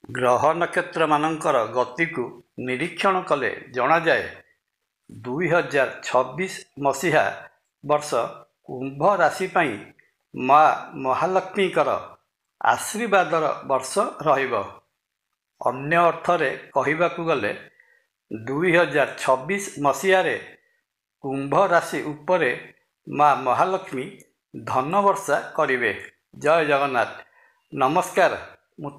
ଗ୍ରହ ନକ୍ଷତ୍ରମାନଙ୍କର ଗତିକୁ ନିରୀକ୍ଷଣ କଲେ ଜଣାଯାଏ 2026 ମସିହା ବର୍ଷ କୁମ୍ଭ ରାଶି ପାଇଁ ମା ମହାଲକ୍ଷ୍ମୀଙ୍କର ଆଶୀର୍ବାଦର ବର୍ଷ ରହିବ। ଅନ୍ୟ ଅର୍ଥରେ କହିବାକୁ ଗଲେ 2026 ମସିହାରେ କୁମ୍ଭ ରାଶି ଉପରେ ମା ମହାଲକ୍ଷ୍ମୀ ଧନ ବର୍ଷା କରିବେ। ଜୟ ଜଗନ୍ନାଥ। ନମସ୍କାର, ମୁଁ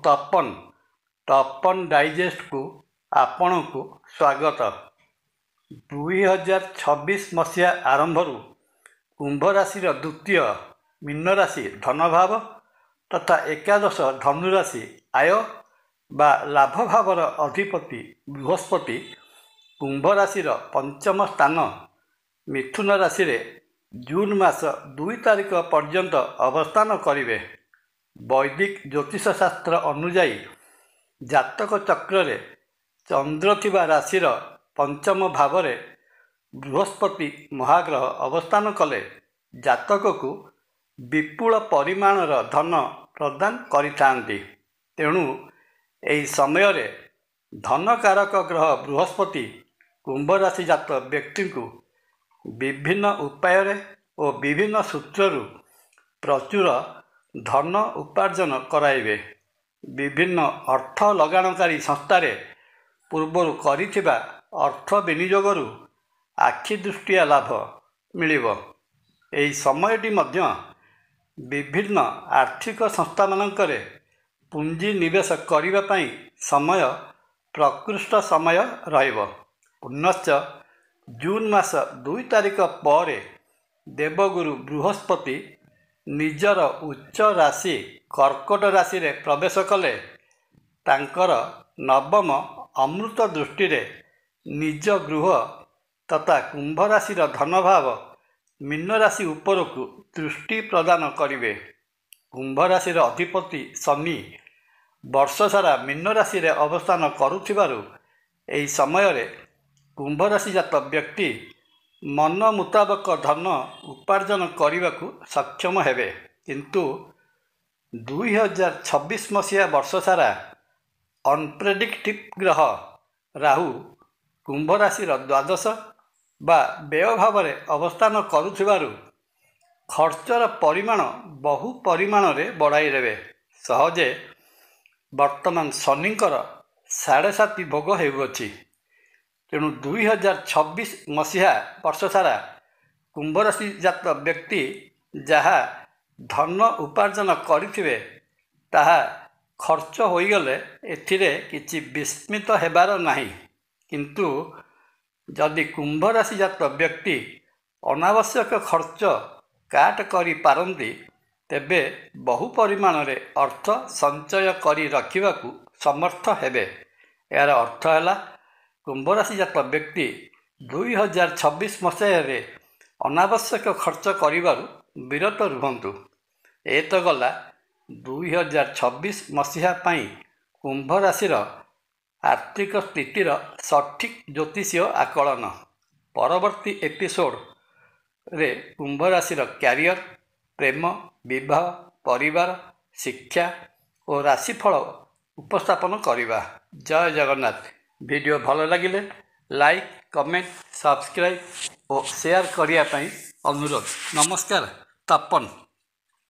ତପନ ଡାଇଜେଷ୍ଟକୁ ଆପଣଙ୍କୁ ସ୍ୱାଗତ। 2026 ମସିହା ଆରମ୍ଭରୁ କୁମ୍ଭ ରାଶିର ଦ୍ୱିତୀୟ ମୀନ ରାଶି ଧନଭାବ ତଥା ଏକାଦଶ ଧନୁରାଶି ଆୟ ବା ଲାଭ ଭାବର ଅଧିପତି ବୃହସ୍ପତି କୁମ୍ଭ ରାଶିର ପଞ୍ଚମ ସ୍ଥାନ ମିଥୁନ ରାଶିରେ ଜୁନ୍ ମାସ 2 ତାରିଖ ପର୍ଯ୍ୟନ୍ତ ଅବସ୍ଥାନ କରିବେ। ବୈଦିକ ଜ୍ୟୋତିଷ ଶାସ୍ତ୍ର ଅନୁଯାୟୀ ଜାତକ ଚକ୍ରରେ ଚନ୍ଦ୍ର ଥିବା ରାଶିର ପଞ୍ଚମ ଭାବରେ ବୃହସ୍ପତି ମହାଗ୍ରହ ଅବସ୍ଥାନ କଲେ ଜାତକକୁ ବିପୁଳ ପରିମାଣର ଧନ ପ୍ରଦାନ କରିଥାନ୍ତି। ତେଣୁ ଏହି ସମୟରେ ଧନକାରକ ଗ୍ରହ ବୃହସ୍ପତି କୁମ୍ଭ ରାଶି ଜାତ ବ୍ୟକ୍ତିଙ୍କୁ ବିଭିନ୍ନ ଉପାୟରେ ଓ ବିଭିନ୍ନ ସୂତ୍ରରୁ ପ୍ରଚୁର ଧନ ଉପାର୍ଜନ କରାଇବେ। ବିଭିନ୍ନ ଅର୍ଥ ଲଗାଣକାରୀ ସଂସ୍ଥାରେ ପୂର୍ବରୁ କରିଥିବା ଅର୍ଥ ବିନିଯୋଗରୁ ଆଖିଦୃଷ୍ଟିଆ ଲାଭ ମିଳିବ। ଏହି ସମୟଟି ମଧ୍ୟ ବିଭିନ୍ନ ଆର୍ଥିକ ସଂସ୍ଥାମାନଙ୍କରେ ପୁଞ୍ଜି ନିବେଶ କରିବା ପାଇଁ ସମୟ ପ୍ରକୃଷ୍ଟ ସମୟ ରହିବ। ପୁନଶ୍ଚ ଜୁନ୍ ମାସ 2 ତାରିଖ ପରେ ଦେବଗୁରୁ ବୃହସ୍ପତି ନିଜର ଉଚ୍ଚ ରାଶି କର୍କଟ ରାଶିରେ ପ୍ରବେଶ କଲେ ତାଙ୍କର ନବମ ଅମୃତ ଦୃଷ୍ଟିରେ ନିଜ ଗୃହ ତଥା କୁମ୍ଭ ରାଶିର ଧନଭାବ ମୀନ ରାଶି ଉପରକୁ ଦୃଷ୍ଟି ପ୍ରଦାନ କରିବେ। କୁମ୍ଭ ରାଶିର ଅଧିପତି ଶନି ବର୍ଷ ସାରା ମୀନ ରାଶିରେ ଅବସ୍ଥାନ କରୁଥିବାରୁ ଏହି ସମୟରେ କୁମ୍ଭ ରାଶି ଜାତ ବ୍ୟକ୍ତି ମନ ମୁତାବକ ଧନ ଉପାର୍ଜନ କରିବାକୁ ସକ୍ଷମ ହେବେ। କିନ୍ତୁ 2026 ମସିହା ବର୍ଷ ସାରା ଅନପ୍ରେଡିକ୍ଟିଭ୍ ଗ୍ରହ ରାହୁ କୁମ୍ଭ ରାଶିର ଦ୍ୱାଦଶ ବା ବ୍ୟୟ ଭାବରେ ଅବସ୍ଥାନ କରୁଥିବାରୁ ଖର୍ଚ୍ଚର ପରିମାଣ ବହୁ ପରିମାଣରେ ବଢ଼ାଇ ଦେବେ। ସହଜେ ବର୍ତ୍ତମାନ ଶନିଙ୍କର 7.5 ଭୋଗ ହେଉଅଛି। ତେଣୁ 2026 ମସିହା ବର୍ଷ ସାରା କୁମ୍ଭ ରାଶି ଜାତ ବ୍ୟକ୍ତି ଯାହା ଧନ ଉପାର୍ଜନ କରିଥିବେ ତାହା ଖର୍ଚ୍ଚ ହୋଇଗଲେ ଏଥିରେ କିଛି ବିସ୍ମିତ ହେବାର ନାହିଁ। କିନ୍ତୁ ଯଦି କୁମ୍ଭ ରାଶି ଜାତ ବ୍ୟକ୍ତି ଅନାବଶ୍ୟକ ଖର୍ଚ୍ଚ କାଟ କରିପାରନ୍ତି ତେବେ ବହୁ ପରିମାଣରେ ଅର୍ଥ ସଞ୍ଚୟ କରି ରଖିବାକୁ ସମର୍ଥ ହେବେ। ଏହାର ଅର୍ଥ ହେଲା କୁମ୍ଭ ରାଶି ଜାତ ବ୍ୟକ୍ତି 2026 ମସିହାରେ ଅନାବଶ୍ୟକ ଖର୍ଚ୍ଚ କରିବାରୁ ବିରତ ରୁହନ୍ତୁ। ଏ ତ ଗଲା 2026 ମସିହା ପାଇଁ କୁମ୍ଭ ରାଶିର ଆର୍ଥିକ ସ୍ଥିତିର ସଠିକ୍ ଜ୍ୟୋତିଷୀୟ ଆକଳନ। ପରବର୍ତ୍ତୀ ଏପିସୋଡ଼ରେ କୁମ୍ଭ ରାଶିର କ୍ୟାରିୟର, ପ୍ରେମ, ବିବାହ, ପରିବାର, ଶିକ୍ଷା ଓ ରାଶିଫଳ ଉପସ୍ଥାପନ କରିବା। ଜୟ ଜଗନ୍ନାଥ। ଭିଡ଼ିଓ ଭଲ ଲାଗିଲେ ଲାଇକ୍, କମେଣ୍ଟ, ସବସ୍କ୍ରାଇବ୍ ଓ ସେୟାର କରିବା ପାଇଁ ଅନୁରୋଧ। ନମସ୍କାର। ତପନ।